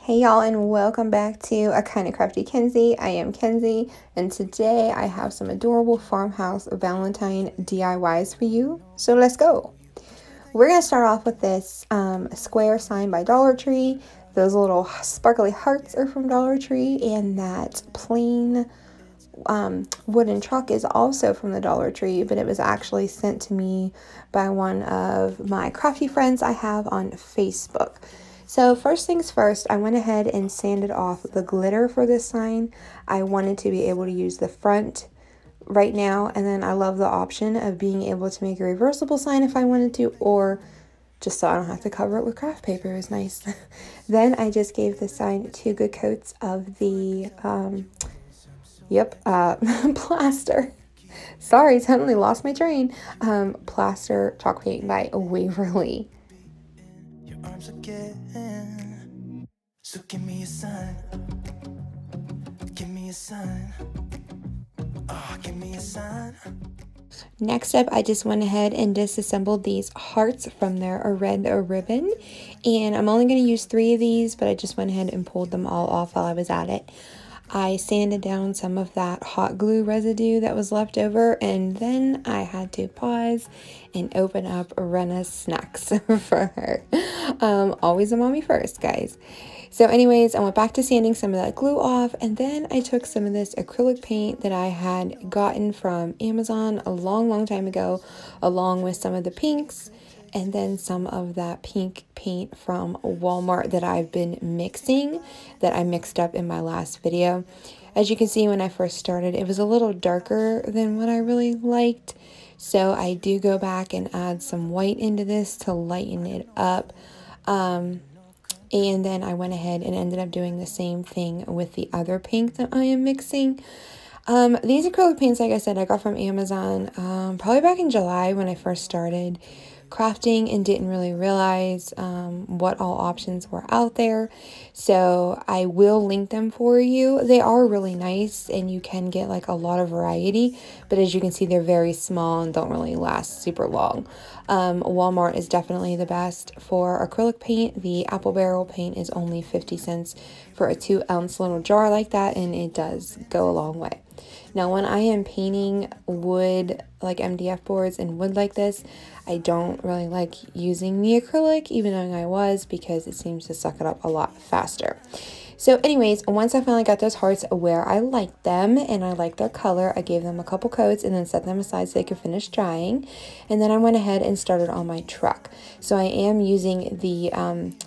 Hey y'all, and welcome back to A Kinda Crafty Kenzie. I am Kenzie, and today I have some adorable Farmhouse Valentine DIYs for you. So let's go. We're going to start off with this square sign by Dollar Tree. Those little sparkly hearts are from Dollar Tree, and that plain wooden truck is also from the Dollar Tree, but it was actually sent to me by one of my crafty friends I have on Facebook. So first things first, I went ahead and sanded off the glitter for this sign. I wanted to be able to use the front right now, and then I love the option of being able to make a reversible sign if I wanted to, or just so I don't have to cover it with craft paper is nice. Then I just gave the sign 2 good coats of the plaster. Sorry, totally lost my train. Plaster chalk paint by Waverly. So give me a sign. Give me a sign. Oh, give me a sign. Next up, I just went ahead and disassembled these hearts from their red ribbon, and I'm only going to use 3 of these, but I just went ahead and pulled them all off while I was at it. I sanded down some of that hot glue residue that was left over, and then I had to pause and open up Rena's snacks for her. Always a mommy first, guys. So anyways, I went back to sanding some of that glue off, and then I took some of this acrylic paint that I had gotten from Amazon a long time ago, along with some of the pinks, and then some of that pink paint from Walmart that I've been mixing, that I mixed up in my last video. As you can see, when I first started, it was a little darker than what I really liked. So I do go back and add some white into this to lighten it up. And then I went ahead and ended up doing the same thing with the other pink that I am mixing. These acrylic paints, like I said, I got from Amazon probably back in July when I first started crafting and didn't really realize what all options were out there. So I will link them for you. They are really nice, and you can get like a lot of variety, but as you can see, they're very small and don't really last super long. Walmart is definitely the best for acrylic paint. The apple barrel paint is only 50 cents for a 2-ounce little jar like that, and it does go a long way. Now, when I am painting wood, like MDF boards and wood like this, I don't really like using the acrylic, even though I was, because it seems to suck it up a lot faster. So anyways, once I finally got those hearts where I liked them and I liked their color, I gave them a couple coats and then set them aside so they could finish drying. And then I went ahead and started on my truck. So I am using the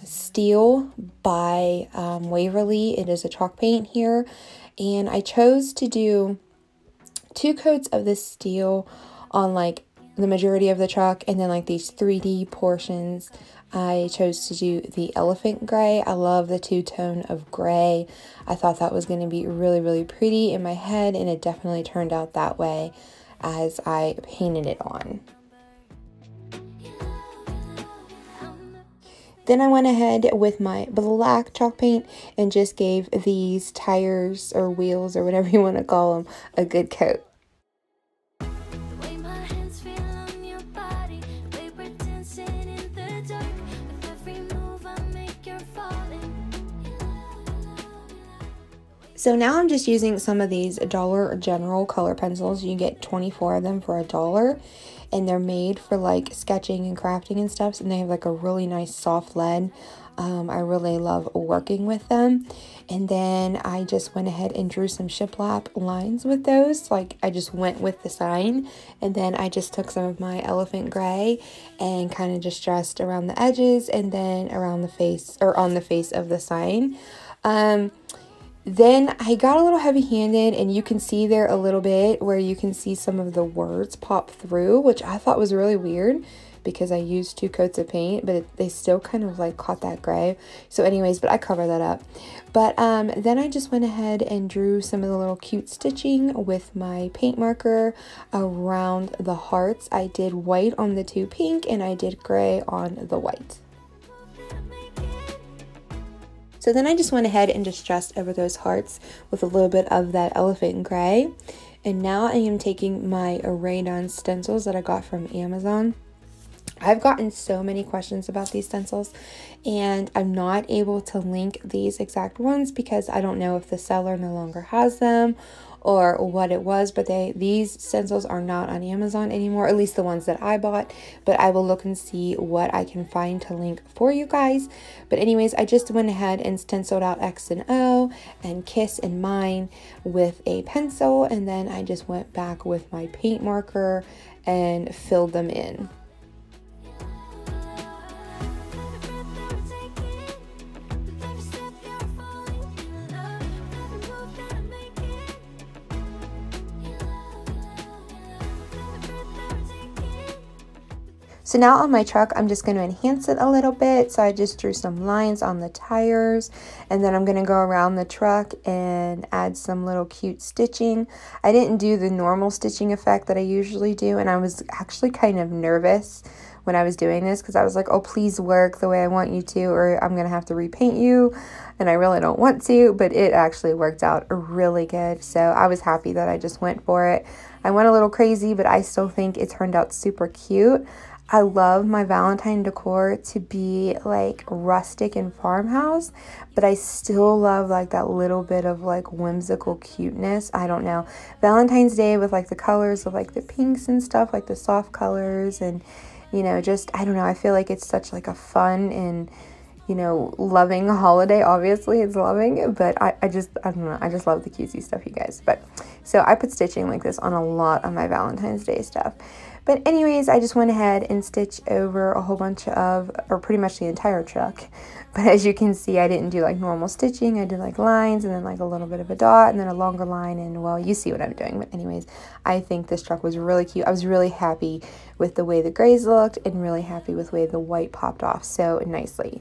Steel by Waverly. It is a chalk paint here. And I chose to do 2 coats of this steel on like the majority of the truck, and then like these 3D portions I chose to do the elephant gray. I love the 2-tone of gray. I thought that was going to be really pretty in my head, and it definitely turned out that way as I painted it on. Then I went ahead with my black chalk paint and just gave these tires or wheels or whatever you want to call them a good coat. So now I'm just using some of these Dollar General color pencils. You get 24 of them for $1, and they're made for like sketching and crafting and stuff, and they have like a really nice soft lead. I really love working with them. And then I just went ahead and drew some shiplap lines with those. Like I just went with the sign, and then I just took some of my elephant gray and kind of just dressed around the edges and then around the face, or on the face of the sign. Then I got a little heavy-handed, and you can see there a little bit where you can see some of the words pop through, which I thought was really weird because I used 2 coats of paint, but they still kind of like caught that gray. So anyways, but I covered that up. But then I just went ahead and drew some of the little cute stitching with my paint marker around the hearts. I did white on the 2 pink, and I did gray on the white. So then I just went ahead and just dressed over those hearts with a little bit of that elephant gray. And now I am taking my Rayon stencils that I got from Amazon. I've gotten so many questions about these stencils, and I'm not able to link these exact ones because I don't know if the seller no longer has them or what it was, but these stencils are not on Amazon anymore, at least the ones that I bought, but I will look and see what I can find to link for you guys. But anyways, I just went ahead and stenciled out X and O and Kiss and Mine with a pencil, and then I just went back with my paint marker and filled them in. So now on my truck, I'm just going to enhance it a little bit. So I just drew some lines on the tires, and then I'm going to go around the truck and add some little cute stitching. I didn't do the normal stitching effect that I usually do, and I was actually kind of nervous when I was doing this because I was like, oh, please work the way I want you to, or I'm going to have to repaint you, and I really don't want to, but it actually worked out really good. So I was happy that I just went for it. I went a little crazy, but I still think it turned out super cute. I love my Valentine decor to be like rustic and farmhouse, but I still love like that little bit of like whimsical cuteness. I don't know. Valentine's Day with like the colors of like the pinks and stuff, like the soft colors, and you know, just, I don't know, I feel like it's such like a fun and, you know, loving holiday. Obviously it's loving, but I don't know, I just love the cutesy stuff, you guys. But so I put stitching like this on a lot of my Valentine's Day stuff. But anyways, I just went ahead and stitched over a whole bunch of, or pretty much the entire truck. But as you can see, I didn't do like normal stitching. I did like lines and then like a little bit of a dot and then a longer line, and well, you see what I'm doing. But anyways, I think this truck was really cute. I was really happy with the way the grays looked and really happy with the way the white popped off so nicely.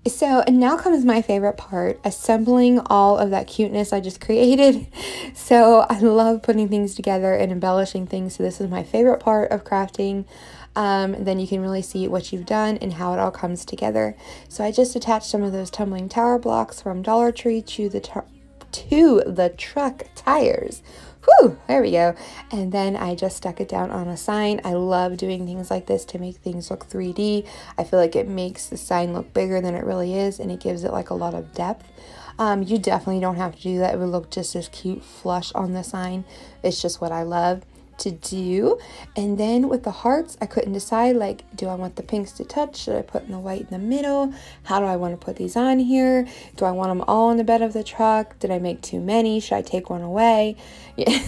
So now comes my favorite part, assembling all of that cuteness I just created. So I love putting things together and embellishing things. So this is my favorite part of crafting. Then you can really see what you've done and how it all comes together. So I just attached some of those tumbling tower blocks from Dollar Tree to the truck tires. Whew, there we go. And then I just stuck it down on a sign. I love doing things like this to make things look 3D. I feel like it makes the sign look bigger than it really is, and it gives it like a lot of depth. You definitely don't have to do that. It would look just as cute flush on the sign. It's just what I love to do. And then with the hearts, I couldn't decide, like, do I want the pinks to touch? Should I put in the white in the middle? How do I want to put these on here? Do I want them all on the bed of the truck? Did I make too many? Should I take one away? Yeah.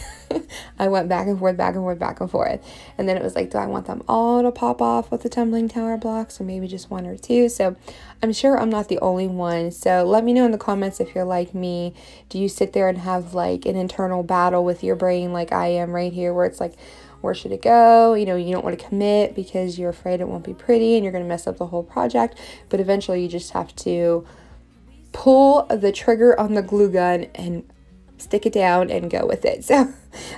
I went back and forth, back and forth, back and forth. And then it was like, do I want them all to pop off with the tumbling tower blocks, or maybe just one or two? So I'm sure I'm not the only one. So let me know in the comments if you're like me. Do you sit there and have like an internal battle with your brain like I am right here, where it's like, where should it go? You know, you don't want to commit because you're afraid it won't be pretty and you're going to mess up the whole project. But eventually you just have to pull the trigger on the glue gun and stick it down and go with it. So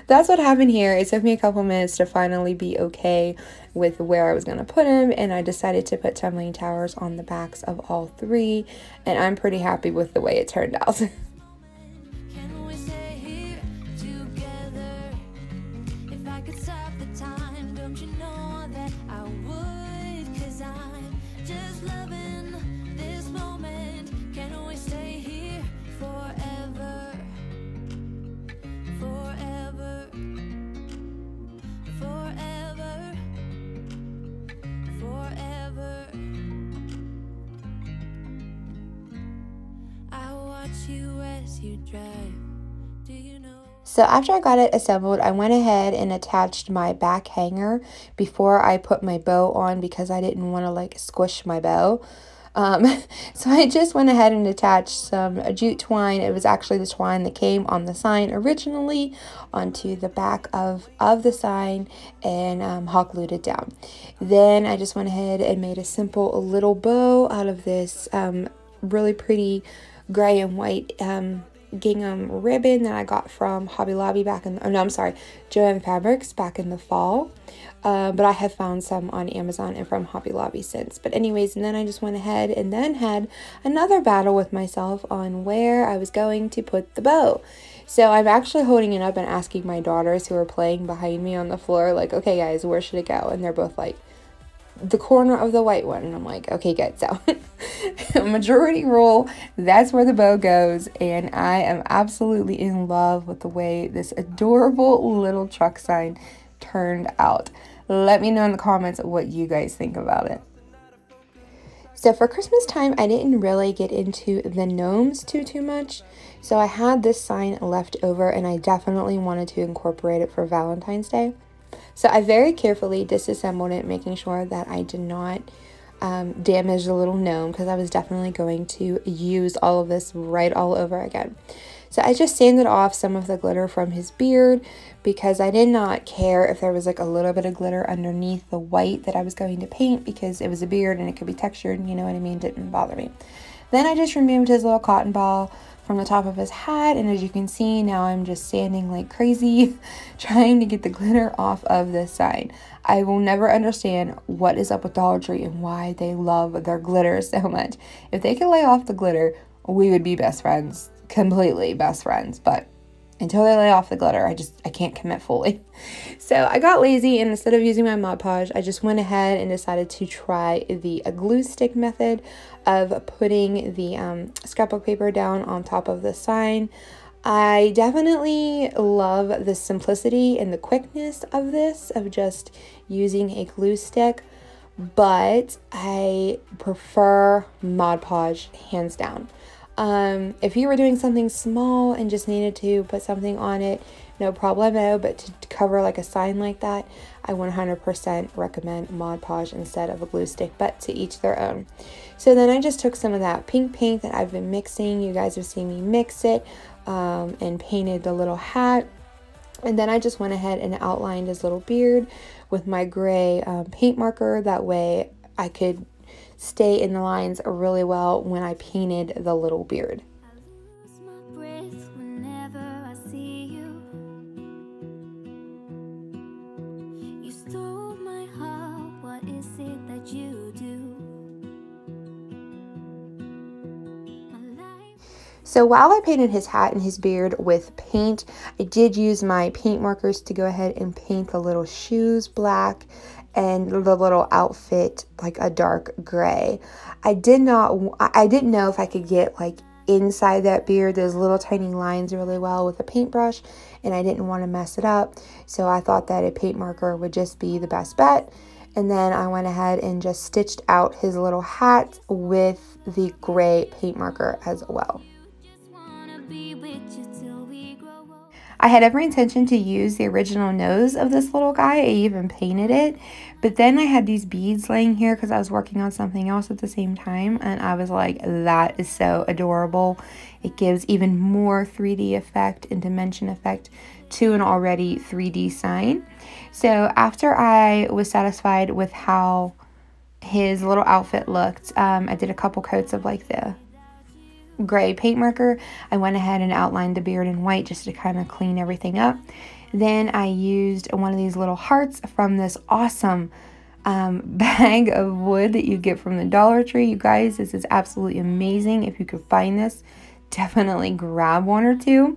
that's what happened here. It took me a couple minutes to finally be okay with where I was going to put them, and I decided to put tumbling towers on the backs of all three, and I'm pretty happy with the way it turned out. So after I got it assembled, I went ahead and attached my back hanger before I put my bow on because I didn't want to like squish my bow. So I just went ahead and attached some jute twine. It was actually the twine that came on the sign originally onto the back of the sign, and hot glued it down. Then I just went ahead and made a simple little bow out of this really pretty gray and white gingham ribbon that I got from Hobby Lobby back in, Joann Fabrics back in the fall. But I have found some on Amazon and from Hobby Lobby since. But anyways, and then I just went ahead and then had another battle with myself on where I was going to put the bow. So I'm actually holding it up and asking my daughters who are playing behind me on the floor, like, okay guys, where should it go? And they're both like, the corner of the white one. And I'm like, okay, good. So majority rule, that's where the bow goes. And I am absolutely in love with the way this adorable little truck sign turned out. Let me know in the comments what you guys think about it. So for Christmas time, I didn't really get into the gnomes too much. So I had this sign left over and I definitely wanted to incorporate it for Valentine's Day. So I very carefully disassembled it, making sure that I did not damage the little gnome, because I was definitely going to use all of this right all over again. So I just sanded off some of the glitter from his beard, because I did not care if there was like a little bit of glitter underneath the white that I was going to paint, because it was a beard and it could be textured, you know what I mean, didn't bother me. Then I just removed his little cotton ball from the top of his hat, and as you can see, now I'm just sanding like crazy trying to get the glitter off of this sign. I will never understand what is up with Dollar Tree and why they love their glitter so much. If they could lay off the glitter, we would be best friends, completely best friends, but until they lay off the glitter, I can't commit fully. So I got lazy, and instead of using my Mod Podge, I just went ahead and decided to try the glue stick method of putting the scrapbook paper down on top of the sign. I definitely love the simplicity and the quickness of this, of just using a glue stick, but I prefer Mod Podge hands down. If you were doing something small and just needed to put something on it, no problemo, but to cover like a sign like that, I 100% recommend Mod Podge instead of a glue stick, but to each their own. So then I just took some of that pink paint that I've been mixing. You guys have seen me mix it, and painted the little hat. And then I just went ahead and outlined his little beard with my gray paint marker. That way I could stay in the lines really well when I painted the little beard. I lose my breath whenever I see you. You stole my heart, what is it that you do? My life. So while I painted his hat and his beard with paint, I did use my paint markers to go ahead and paint the little shoes black and the little outfit like a dark gray. I didn't know if I could get like inside that beard, those little tiny lines really well with a paintbrush, and I didn't want to mess it up. So I thought that a paint marker would just be the best bet. And then I went ahead and just stitched out his little hat with the gray paint marker as well. I had every intention to use the original nose of this little guy. I even painted it, but then I had these beads laying here because I was working on something else at the same time, and I was like, that is so adorable. It gives even more 3D effect and dimension effect to an already 3D sign. So after I was satisfied with how his little outfit looked, I did a couple coats of like the gray paint marker. I went ahead and outlined the beard in white just to kind of clean everything up. Then I used one of these little hearts from this awesome bag of wood that you get from the Dollar Tree. You guys, this is absolutely amazing. If you could find this, definitely grab one or two.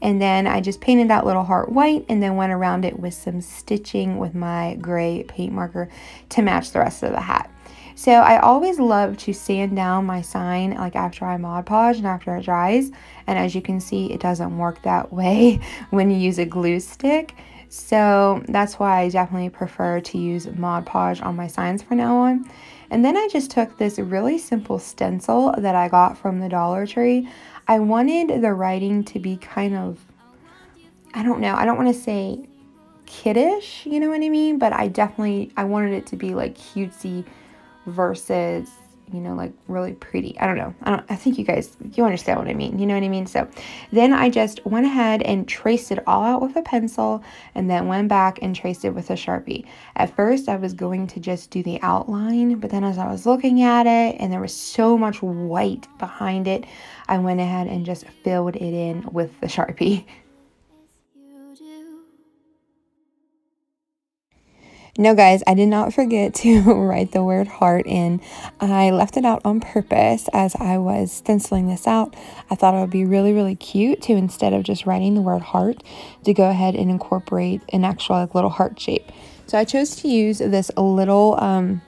And then I just painted that little heart white and then went around it with some stitching with my gray paint marker to match the rest of the hat. So I always love to sand down my sign like after I Mod Podge and after it dries. And as you can see, it doesn't work that way when you use a glue stick. So that's why I definitely prefer to use Mod Podge on my signs from now on. And then I just took this really simple stencil that I got from the Dollar Tree. I wanted the writing to be kind of, I don't know, I don't want to say kiddish, you know what I mean? But I wanted it to be like cutesy versus, you know, like really pretty. I don't know. I think you understand what I mean. You know what I mean? So then I just went ahead and traced it all out with a pencil and then went back and traced it with a Sharpie. At first I was going to just do the outline, but then as I was looking at it and there was so much white behind it, I went ahead and just filled it in with the Sharpie. No, guys, I did not forget to write the word heart in. I left it out on purpose as I was stenciling this out. I thought it would be really, really cute to, instead of just writing the word heart, to go ahead and incorporate an actual like little heart shape. So I chose to use this little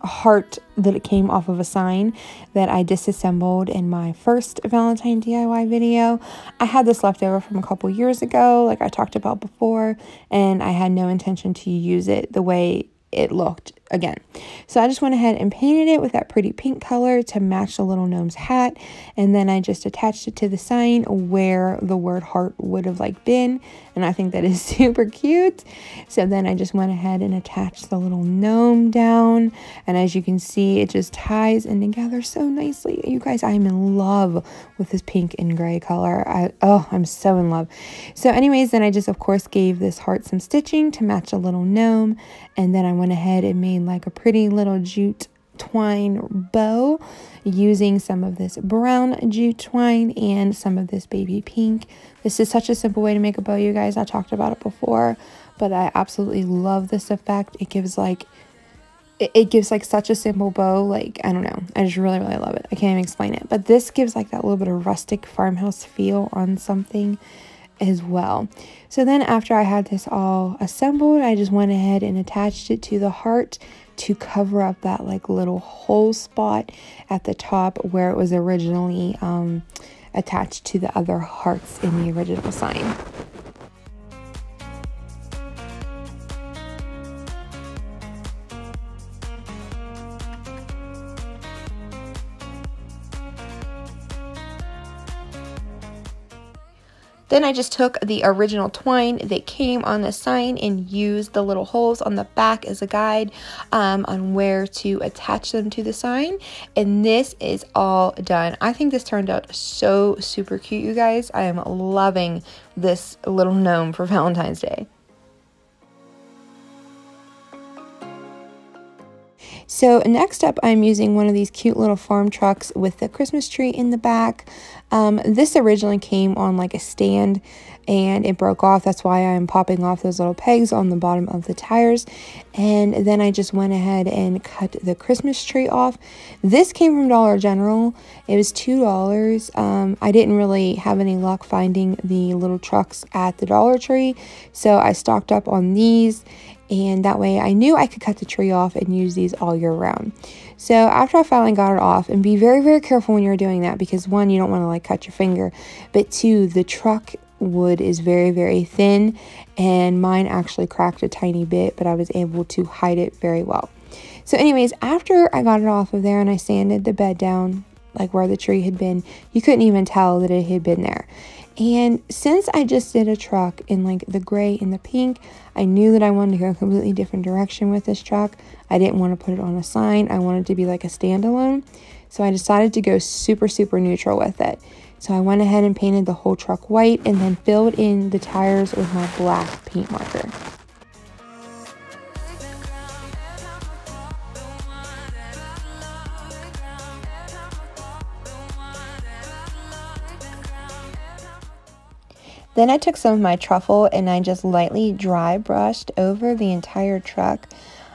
heart that it came off of a sign that I disassembled in my first Valentine DIY video. I had this left over from a couple years ago, like I talked about before, and I had no intention to use it the way it looked again. So I just went ahead and painted it with that pretty pink color to match the little gnome's hat, and then I just attached it to the sign where the word heart would have like been, and I think that is super cute. So then I just went ahead and attached the little gnome down, and as you can see, it just ties in together so nicely. You guys, I'm in love with this pink and gray color. I'm so in love. So anyways, then I just of course gave this heart some stitching to match a little gnome, and then I went ahead and made like a pretty little jute twine bow using some of this brown jute twine and some of this baby pink. This is such a simple way to make a bow, you guys. I talked about it before, but I absolutely love this effect. It gives like such a simple bow. Like, I don't know, I just really, really love it. I can't even explain it, but this gives like that little bit of rustic farmhouse feel on something as well. So then after I had this all assembled, I just went ahead and attached it to the heart to cover up that like little hole spot at the top where it was originally attached to the other hearts in the original sign. Then I just took the original twine that came on the sign and used the little holes on the back as a guide on where to attach them to the sign. And this is all done. I think this turned out so super cute, you guys. I am loving this little gnome for Valentine's Day. So next up, I'm using one of these cute little farm trucks with the Christmas tree in the back. This originally came on like a stand and it broke off. That's why I'm popping off those little pegs on the bottom of the tires. And then I just went ahead and cut the Christmas tree off. This came from Dollar General. It was $2. I didn't really have any luck finding the little trucks at the Dollar Tree, so I stocked up on these. And that way I knew I could cut the tree off and use these all year round. So after I finally got it off, and be very, very careful when you're doing that, because one, you don't want to like cut your finger, but two, the truck wood is very, very thin, and mine actually cracked a tiny bit, but I was able to hide it very well. So anyways, after I got it off of there and I sanded the bed down, like where the tree had been, you couldn't even tell that it had been there. And since I just did a truck in like the gray and the pink, I knew that I wanted to go a completely different direction with this truck. I didn't want to put it on a sign. I wanted it to be like a standalone. So I decided to go super, super neutral with it. So I went ahead and painted the whole truck white and then filled in the tires with my black paint marker. Then I took some of my truffle and I just lightly dry brushed over the entire truck.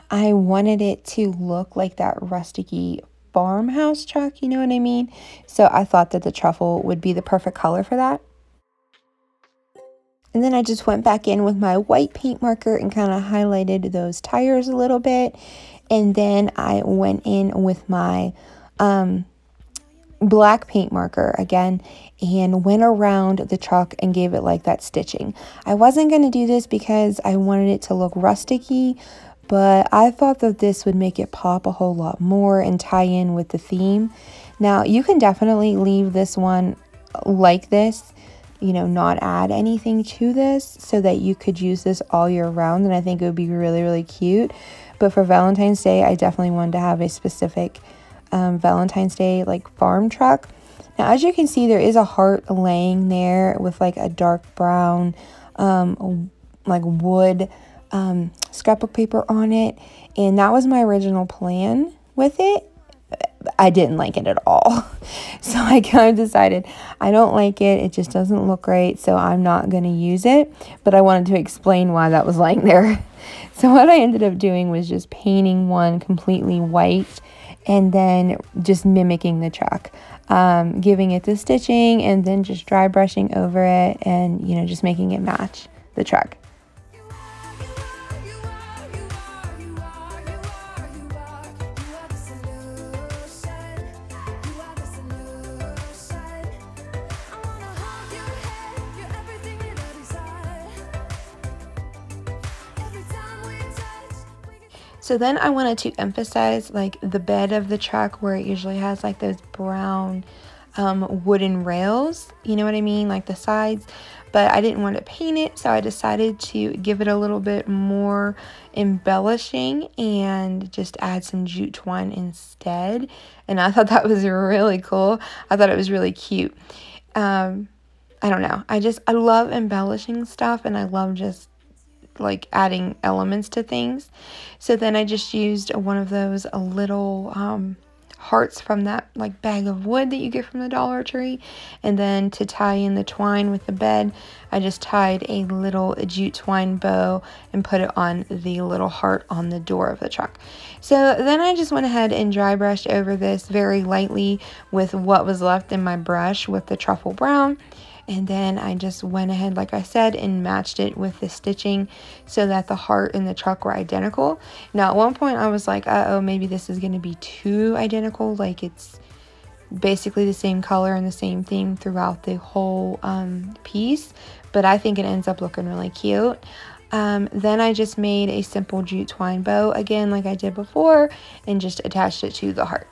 I wanted it to look like that rusticy farmhouse truck, you know what I mean? So I thought that the truffle would be the perfect color for that. And then I just went back in with my white paint marker and kind of highlighted those tires a little bit. And then I went in with my black paint marker again and went around the truck and gave it like that stitching. I wasn't going to do this because I wanted it to look rusticy, but I thought that this would make it pop a whole lot more and tie in with the theme. Now you can definitely leave this one like this, you know, not add anything to this, so that you could use this all year round, and I think it would be really, really cute. But for Valentine's Day, I definitely wanted to have a specific Valentine's Day like farm truck. Now as you can see, there is a heart laying there with like a dark brown like wood scrapbook paper on it, and that was my original plan with it. I didn't like it at all. So I kind of decided I don't like it. It just doesn't look right. So I'm not going to use it. But I wanted to explain why that was lying there. So what I ended up doing was just painting one completely white and then just mimicking the truck. Giving it the stitching and then just dry brushing over it and, you know, just making it match the truck. So then I wanted to emphasize like the bed of the truck where it usually has like those brown wooden rails, you know what I mean, like the sides, but I didn't want to paint it, so I decided to give it a little bit more embellishing and just add some jute twine instead. And I thought that was really cool. I thought it was really cute. I don't know, I love embellishing stuff, and I love just like adding elements to things. So then I just used one of those little hearts from that like bag of wood that you get from the Dollar Tree, and then to tie in the twine with the bed, I just tied a little jute twine bow and put it on the little heart on the door of the truck. So then I just went ahead and dry brushed over this very lightly with what was left in my brush with the truffle brown. And then I just went ahead, like I said, and matched it with the stitching so that the heart and the truck were identical. Now, at one point I was like, uh-oh, maybe this is going to be too identical. Like it's basically the same color and the same theme throughout the whole piece. But I think it ends up looking really cute. Then I just made a simple jute twine bow, again, like I did before, and just attached it to the heart.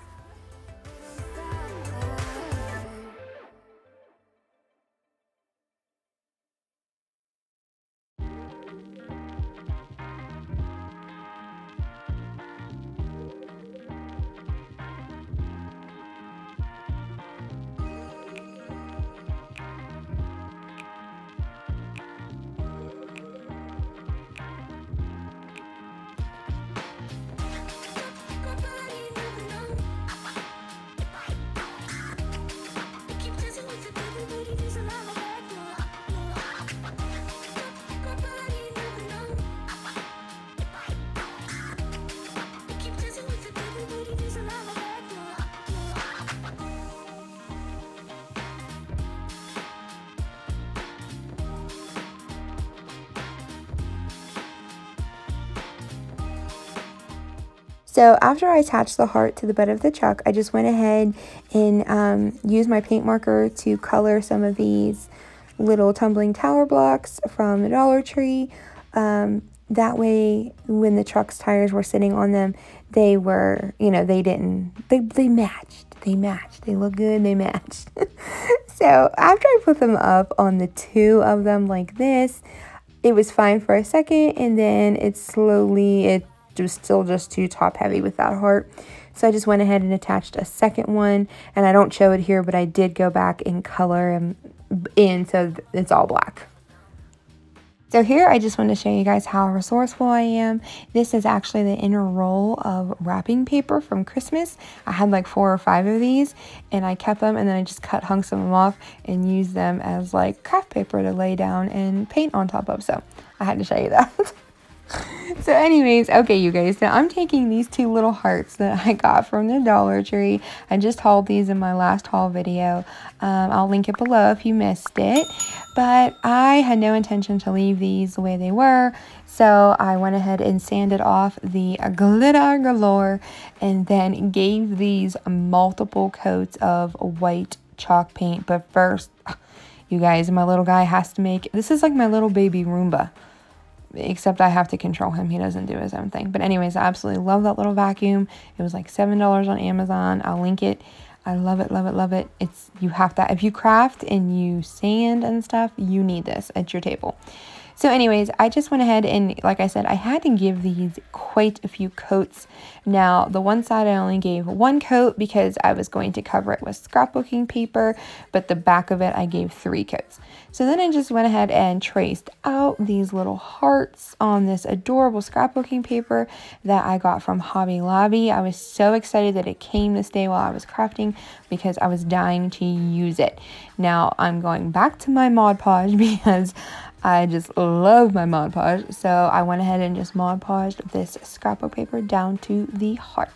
So after I attached the heart to the bed of the truck, I just went ahead and used my paint marker to color some of these little tumbling tower blocks from the Dollar Tree. That way, when the truck's tires were sitting on them, they were, you know, they matched. They look good, they matched. So after I put them up on the two of them like this, it was fine for a second, and then it was still just too top heavy with that heart. So I just went ahead and attached a second one, and I don't show it here, but I did go back and color them in so it's all black. So here I just want to show you guys how resourceful I am. This is actually the inner roll of wrapping paper from Christmas. I had like 4 or 5 of these, and I kept them, and then I just cut hunks of them off and used them as like craft paper to lay down and paint on top of. So I had to show you that. So anyways, okay, you guys, now I'm taking these 2 little hearts that I got from the Dollar Tree. I just hauled these in my last haul video. I'll link it below if you missed it. But I had no intention to leave these the way they were, so I went ahead and sanded off the glitter galore and then gave these multiple coats of white chalk paint. But first, you guys, my little guy has to make, this is like my little baby Roomba. Except I have to control him. He doesn't do his own thing. But anyways, I absolutely love that little vacuum. It was like $7 on Amazon. I'll link it. I love it, love it, love it. You have that. If you craft and you sand and stuff, you need this at your table. So anyways, I just went ahead and, like I said, I had to give these quite a few coats. Now, the one side I only gave one coat because I was going to cover it with scrapbooking paper, but the back of it I gave 3 coats. So then I just went ahead and traced out these little hearts on this adorable scrapbooking paper that I got from Hobby Lobby. I was so excited that it came this day while I was crafting because I was dying to use it. Now, I'm going back to my Mod Podge because I just love my Mod Podge, so I went ahead and just Mod Podged this scrapbook paper down to the hearts.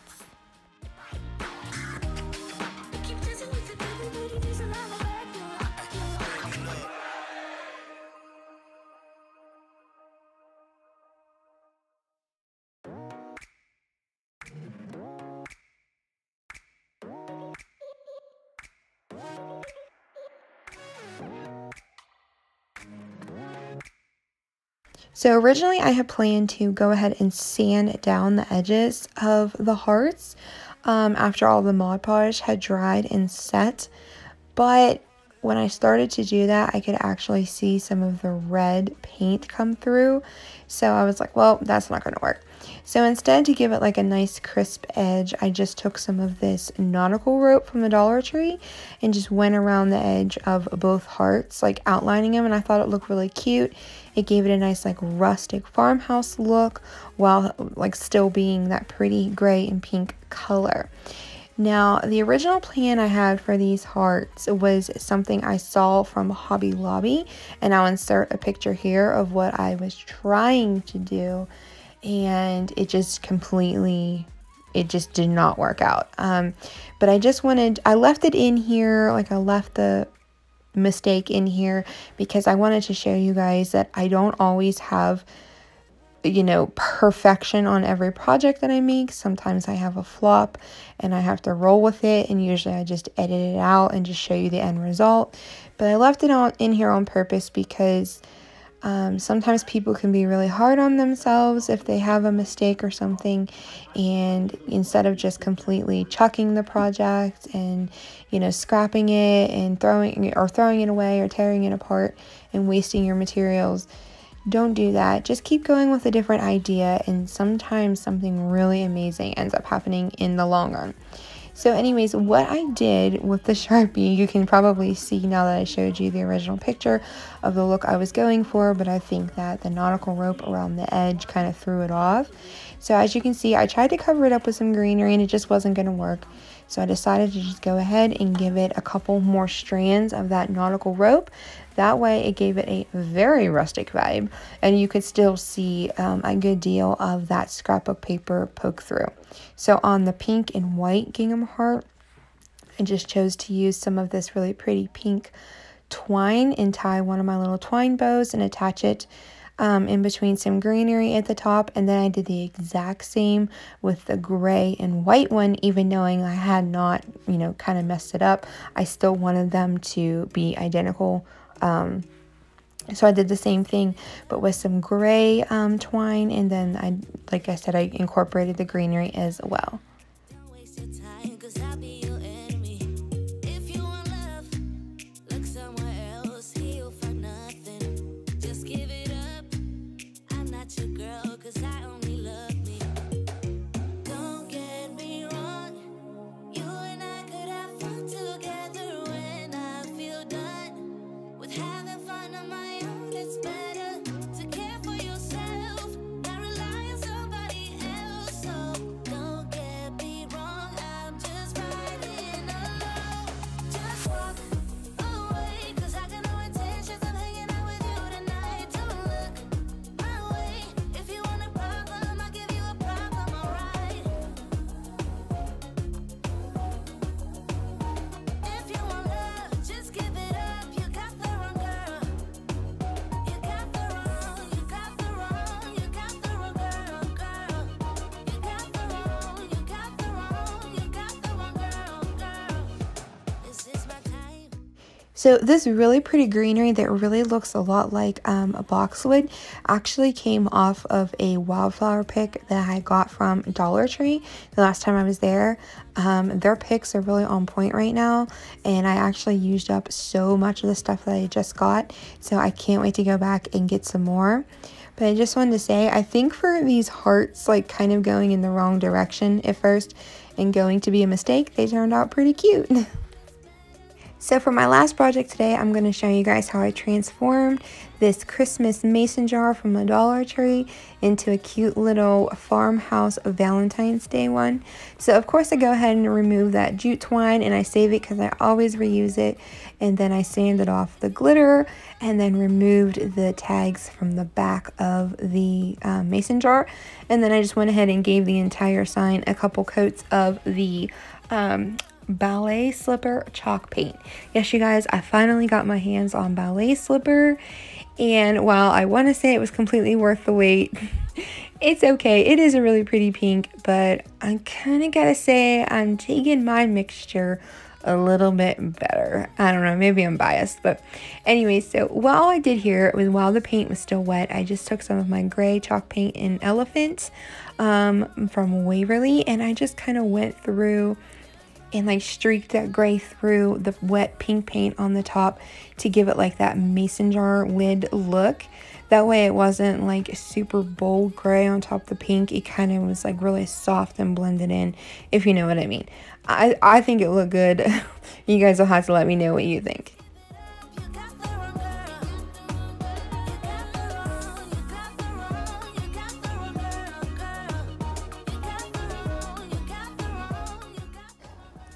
So originally I had planned to go ahead and sand down the edges of the hearts after all the Mod Podge had dried and set, but when I started to do that, I could actually see some of the red paint come through, so I was like, well, that's not going to work. So instead, to give it like a nice crisp edge, I just took some of this nautical rope from the Dollar Tree and just went around the edge of both hearts, like outlining them, and I thought it looked really cute. It gave it a nice like rustic farmhouse look while like still being that pretty gray and pink color. Now, the original plan I had for these hearts was something I saw from Hobby Lobby, and I'll insert a picture here of what I was trying to do, and it just did not work out. But I left it in here, like I left the mistake in here because I wanted to show you guys that I don't always have, you know, perfection on every project that I make. Sometimes I have a flop and I have to roll with it, and usually I just edit it out and just show you the end result. But I left it all in here on purpose because sometimes people can be really hard on themselves if they have a mistake or something, and instead of just completely chucking the project and, you know, scrapping it and throwing it away or tearing it apart and wasting your materials, don't do that. Just keep going with a different idea, and sometimes something really amazing ends up happening in the long run. So anyways, what I did with the Sharpie, you can probably see now that I showed you the original picture of the look I was going for, but I think that the nautical rope around the edge kind of threw it off. So as you can see, I tried to cover it up with some greenery and it just wasn't going to work. So I decided to just go ahead and give it a couple more strands of that nautical rope. That way it gave it a very rustic vibe, and you could still see a good deal of that scrapbook paper poke through. So on the pink and white gingham heart, I just chose to use some of this really pretty pink twine and tie one of my little twine bows and attach it in between some greenery at the top. And then I did the exact same with the gray and white one, even knowing I had not, you know, kind of messed it up. I still wanted them to be identical. So I did the same thing, but with some gray twine, and then like I said, I incorporated the greenery as well. So this really pretty greenery that really looks a lot like a boxwood actually came off of a wildflower pick that I got from Dollar Tree the last time I was there. Their picks are really on point right now, and I actually used up so much of the stuff that I just got, so I can't wait to go back and get some more. But I just wanted to say, I think for these hearts like kind of going in the wrong direction at first and going to be a mistake, they turned out pretty cute. So for my last project today, I'm going to show you guys how I transformed this Christmas mason jar from a Dollar Tree into a cute little Farmhouse Valentine's Day one. So of course I go ahead and remove that jute twine and I save it because I always reuse it. And then I sanded off the glitter and then removed the tags from the back of the mason jar. And then I just went ahead and gave the entire sign a couple coats of the ballet slipper chalk paint. Yes, you guys, I finally got my hands on ballet slipper, and while I want to say it was completely worth the wait, it's okay. It is a really pretty pink, but I kind of gotta say I'm taking my mixture a little bit better. I don't know, maybe I'm biased, but anyway, so what I did here was while the paint was still wet, I just took some of my gray chalk paint in Elephant from Waverly, and I just kind of went through and like streaked that gray through the wet pink paint on the top to give it like that mason jar lid look. That way it wasn't like super bold gray on top of the pink. It kind of was like really soft and blended in, if you know what I mean. I think it looked good. You guys will have to let me know what you think.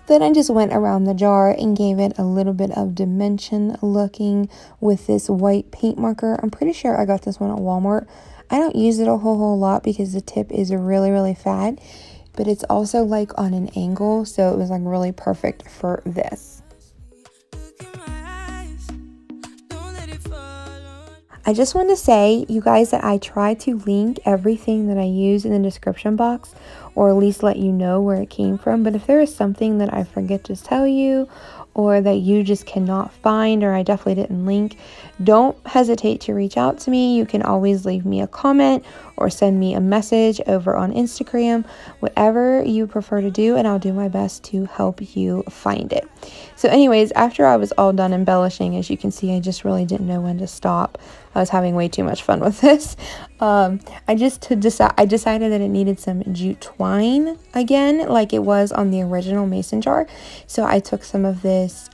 Then I just went around the jar and gave it a little bit of dimension looking with this white paint marker. I'm pretty sure I got this one at Walmart. I don't use it a whole lot because the tip is really fat, but it's also like on an angle, so it was like really perfect for this. I just want to say, you guys, that I try to link everything that I use in the description box, or at least let you know where it came from. But if there is something that I forget to tell you, or that you just cannot find, or I definitely didn't link, don't hesitate to reach out to me. You can always leave me a comment or send me a message over on Instagram, whatever you prefer to do, and I'll do my best to help you find it. So anyways, after I was all done embellishing, as you can see, I just really didn't know when to stop. I was having way too much fun with this. I decided that it needed some jute twine again, like it was on the original mason jar. So I took some of this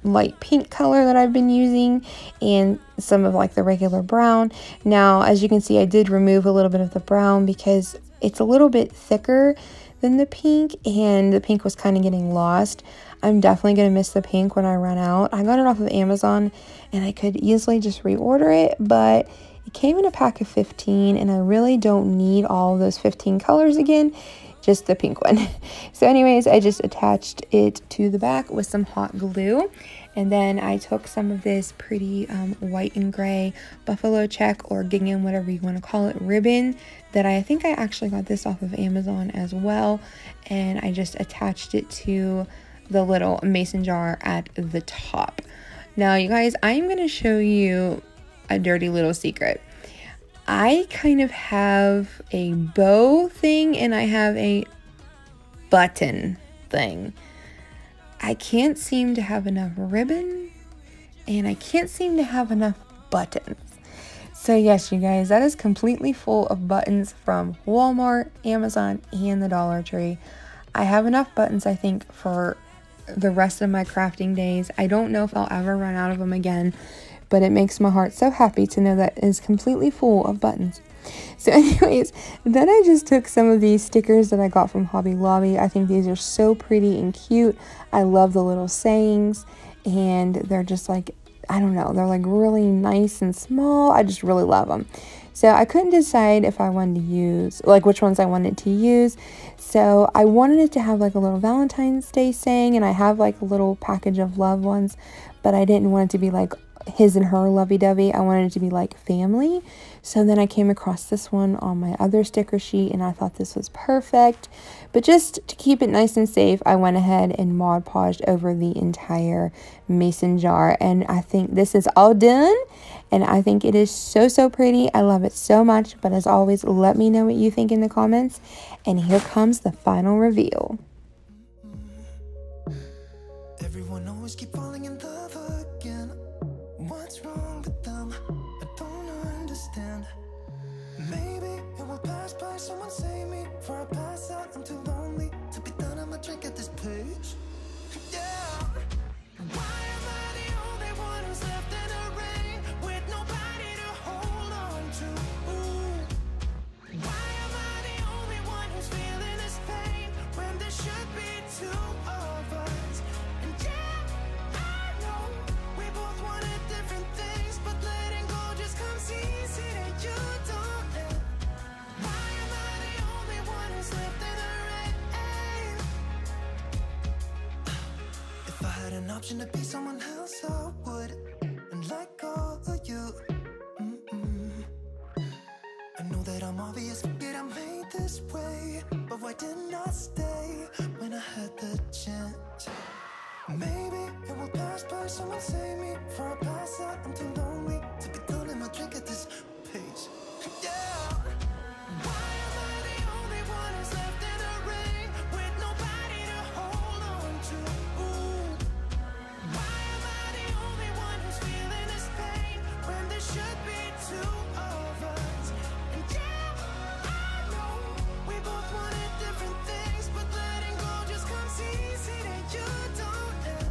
light pink color that I've been using and some of like the regular brown. Now, as you can see, I did remove a little bit of the brown because it's a little bit thicker than the pink, and the pink was kind of getting lost. I'm definitely going to miss the pink when I run out. I got it off of Amazon and I could easily just reorder it, but it came in a pack of 15 and I really don't need all of those 15 colors again, just the pink one. So anyways, I just attached it to the back with some hot glue, and then I took some of this pretty white and gray buffalo check or gingham, whatever you want to call it, ribbon that I think I actually got this off of Amazon as well, and I just attached it to the little mason jar at the top. Now you guys, I'm going to show you a dirty little secret. I kind of have a bow thing and I have a button thing. I can't seem to have enough ribbon and I can't seem to have enough buttons. So yes, you guys, that is completely full of buttons from Walmart, Amazon, and the Dollar Tree. I have enough buttons, I think, for the rest of my crafting days. I don't know if I'll ever run out of them again, but it makes my heart so happy to know that it is completely full of buttons. So anyways, then I just took some of these stickers that I got from Hobby Lobby. I think these are so pretty and cute. I love the little sayings, and they're just like, I don't know, they're like really nice and small. I just really love them. So I couldn't decide if I wanted to use, like which ones I wanted to use. So I wanted it to have like a little Valentine's Day saying, and I have like a little package of love ones, but I didn't want it to be like his and her lovey-dovey. I wanted it to be like family. So then I came across this one on my other sticker sheet and I thought this was perfect. But just to keep it nice and safe, I went ahead and Mod Podged over the entire mason jar. And I think this is all done. And I think it is so pretty. I love it so much. But as always, let me know what you think in the comments. And here comes the final reveal. Everyone always keep falling in love again. What's wrong with them? I don't understand. Maybe it will pass by. Someone save me before I pass out. I'm too lonely to be done. I'ma drink at this pace. Yeah. Why am I the only one who's left in the rain with nobody to hold on to? Ooh. Why am I the only one who's feeling this pain when there should be two of us? And yeah, I know we both wanted different things, but letting go just comes easy that you don't let. Why am I the only one who's left in the rain? If I had an option to be someone else, I would, and let go of you. I know that I'm obvious, forget I'm made this way, but why didn't I stay when I had the chance? Maybe it will pass by. Someone save me before I pass out. I'm too lonely to be done. I'ma drink at this pace. Yeah. Why am I the only one who's left in the rain with nobody to hold on to? Ooh. Why am I the only one who's feeling this pain when there should be two of us? And yeah, I know we both wanted different things, but letting go just comes easy that you don't let.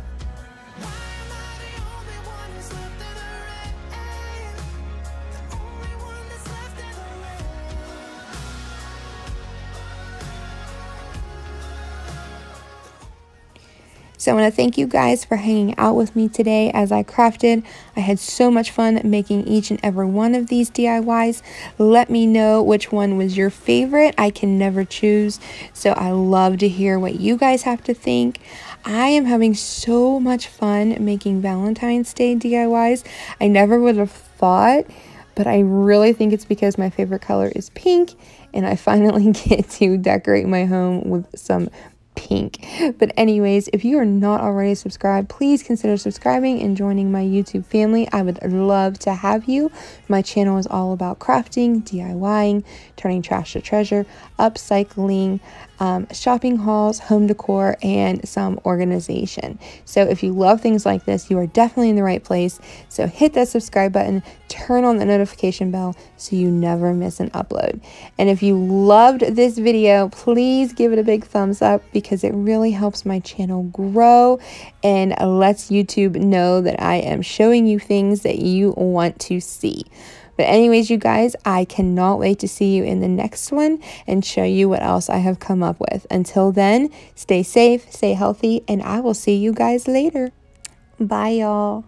Why am I the only one who's left in the rain? The only one that's left in the rain. So I want to thank you guys for hanging out with me today as I crafted. I had so much fun making each and every one of these DIYs. Let me know which one was your favorite. I can never choose, so I love to hear what you guys have to think. I am having so much fun making Valentine's Day DIYs. I never would have thought, but I really think it's because my favorite color is pink and I finally get to decorate my home with some pink. But anyways, if you are not already subscribed, please consider subscribing and joining my YouTube family. I would love to have you. My channel is all about crafting, DIYing, turning trash to treasure, upcycling, shopping hauls, home decor, and some organization. So if you love things like this, you are definitely in the right place. So hit that subscribe button, turn on the notification bell so you never miss an upload. And if you loved this video, please give it a big thumbs up because it really helps my channel grow and lets YouTube know that I am showing you things that you want to see. But anyways, you guys, I cannot wait to see you in the next one and show you what else I have come up with. Until then, stay safe, stay healthy, and I will see you guys later. Bye, y'all.